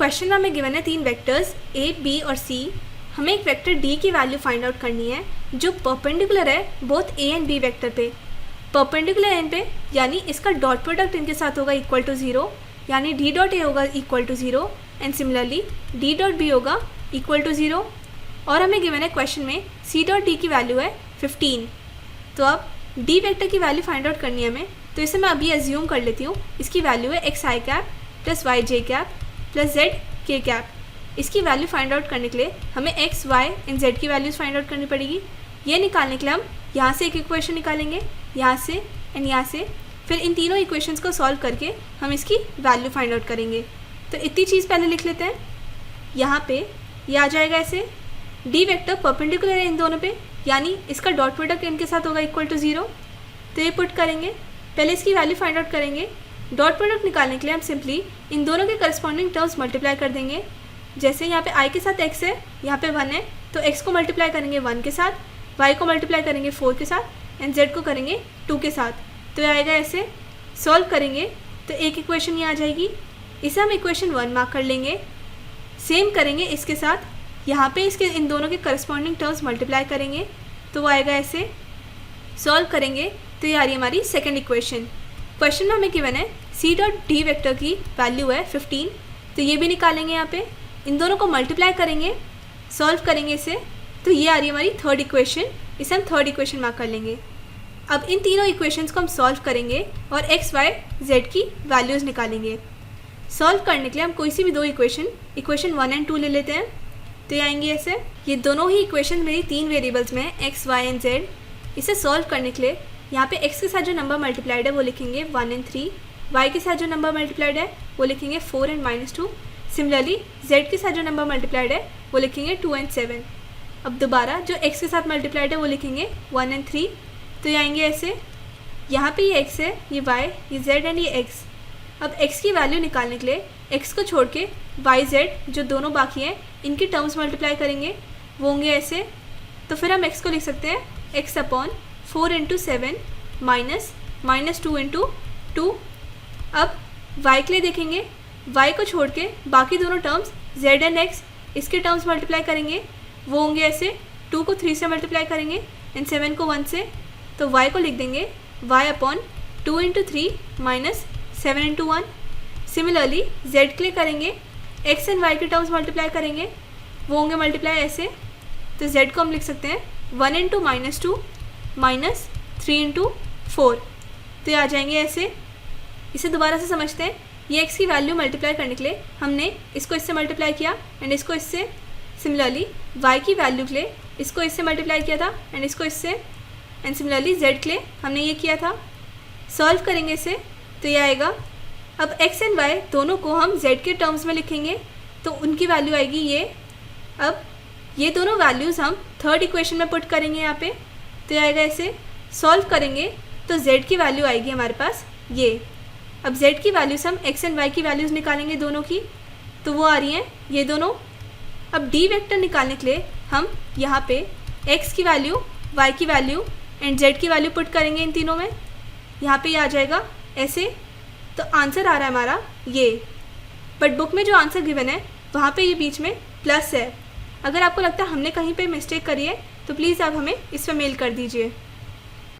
Question में हमें given है 3 वेक्टर्स A, B और C। हमें एक वेक्टर D की वैल्यू फाइंड आउट करनी है जो परपेंडिकुलर है both A and B vector पे, परपेंडिकुलर एन पे, यानी इसका डॉट प्रोडक्ट इनके साथ होगा इक्वल टू 0, यानी D डॉट A होगा equal to 0 and similarly D dot B होगा इक्वल टू 0। और हमें गिवन है क्वेश्चन में C डॉट D की वैल्यू है 15। तो अब D वेक्टर की वैल्यू फाइंड आउट करनी है हमें, तो इसे मैं अभी एज्यूम कर लेती हूँ। इसकी वैल्यू है एक्स आई कैप प्लस वाई जे कैप प्लस जेड के कैप। इसकी वैल्यू फाइंड आउट करने के लिए हमें एक्स वाई एंड जेड की वैल्यूज़ फाइंड आउट करनी पड़ेगी। ये निकालने के लिए हम यहाँ से एक इक्वेशन निकालेंगे, यहाँ से एंड यहाँ से, फिर इन तीनों इक्वेशंस को सॉल्व करके हम इसकी वैल्यू फाइंड आउट करेंगे। तो इतनी चीज़ पहले लिख लेते हैं। यहाँ पे ये आ जाएगा ऐसे, डी वेक्टर परपेंडिकुलर है इन दोनों पे, यानी इसका डॉट प्रोडक्ट इनके साथ होगा इक्वल टू 0। तो ये पुट करेंगे, पहले इसकी वैल्यू फाइंड आउट करेंगे। डॉट प्रोडक्ट निकालने के लिए हम सिंपली इन दोनों के करस्पॉन्डिंग टर्म्स मल्टीप्लाई कर देंगे। जैसे यहाँ पे i के साथ x है, यहाँ पे 1 है, तो x को मल्टीप्लाई करेंगे 1 के साथ, y को मल्टीप्लाई करेंगे 4 के साथ एंड z को करेंगे 2 के साथ। तो ये आएगा ऐसे। सॉल्व करेंगे तो एक इक्वेशन ये आ जाएगी, इसे हम इक्वेशन 1 मार्क कर लेंगे। सेम करेंगे इसके साथ, यहाँ पे इसके इन दोनों के करस्पॉन्डिंग टर्म्स मल्टीप्लाई करेंगे तो वो आएगा ऐसे। सॉल्व करेंगे तो ये आ रही है हमारी सेकेंड इक्वेशन। क्वेश्चन में हमें गिवन है सी डॉट डी वेक्टर की वैल्यू है 15, तो ये भी निकालेंगे। यहाँ पे इन दोनों को मल्टीप्लाई करेंगे, सॉल्व करेंगे इसे, तो ये आ रही है हमारी थर्ड इक्वेशन। इसे हम थर्ड इक्वेशन मार्क कर लेंगे। अब इन तीनों इक्वेशंस को हम सॉल्व करेंगे और एक्स वाई जेड की वैल्यूज़ निकालेंगे। सॉल्व करने के लिए हम कोई सी भी दो इक्वेशन 1 एंड 2 ले लेते हैं, तो ये आएंगे ऐसे। ये दोनों ही इक्वेशन मेरी 3 वेरिएबल्स में है, एक्स वाई एंड जेड। इसे सॉल्व करने के लिए यहाँ पे x के साथ जो नंबर मल्टीप्लाइड है वो लिखेंगे 1 एंड 3, y के साथ जो नंबर मल्टीप्लाइड है वो लिखेंगे 4 एंड -2। सिमिलरली z के साथ जो नंबर मल्टीप्लाइड है वो लिखेंगे 2 एंड 7। अब दोबारा जो x के साथ मल्टीप्लाइड है वो लिखेंगे 1 एंड 3, तो ये आएंगे ऐसे। यहाँ पे ये x है, ये y, ये z एंड ये x। अब x की वैल्यू निकालने के लिए x को छोड़ के y z जो दोनों बाकी हैं इनके टर्म्स मल्टीप्लाई करेंगे, वो होंगे ऐसे। तो फिर हम x को लिख सकते हैं x upon 4 into 7 minus 2 into 2। अब y के लिए देखेंगे, y को छोड़ के बाकी दोनों टर्म्स z एंड x इसके टर्म्स मल्टीप्लाई करेंगे, वो होंगे ऐसे। 2 को 3 से मल्टीप्लाई करेंगे एंड 7 को 1 से, तो y को लिख देंगे y upon 2 into 3 minus 7 into 1। Similarly z के लिए करेंगे, x एंड y के टर्म्स मल्टीप्लाई करेंगे, वो होंगे मल्टीप्लाई ऐसे। तो z को हम लिख सकते हैं 1 इंटू -2 माइनस 3 इंटू 4, तो ये आ जाएंगे ऐसे। इसे दोबारा से समझते हैं। ये x की वैल्यू मल्टीप्लाई करने के लिए हमने इसको इससे मल्टीप्लाई किया एंड इसको इससे। सिमिलरली y की वैल्यू के लिए इसको इससे मल्टीप्लाई किया था एंड इसको इससे, एंड सिमिलरली z के लिए हमने ये किया था। सॉल्व करेंगे इसे तो ये आएगा। अब x एंड y दोनों को हम z के टर्म्स में लिखेंगे, तो उनकी वैल्यू आएगी ये। अब ये दोनों वैल्यूज़ हम थर्ड इक्वेशन में पुट करेंगे यहाँ पे, तो ये आएगा ऐसे। सॉल्व करेंगे तो z की वैल्यू आएगी हमारे पास ये। अब z की वैल्यू से हम x एंड y की वैल्यूज़ निकालेंगे दोनों की, तो वो आ रही हैं ये दोनों। अब d वेक्टर निकालने के लिए हम यहाँ पे x की वैल्यू, y की वैल्यू एंड z की वैल्यू पुट करेंगे इन तीनों में। यहाँ पे ये आ जाएगा ऐसे। तो आंसर आ रहा है हमारा ये, बट बुक में जो आंसर गिवन है वहाँ पे ये बीच में प्लस है। अगर आपको लगता है हमने कहीं पे मिस्टेक करी है तो प्लीज़ आप हमें इस पर मेल कर दीजिए।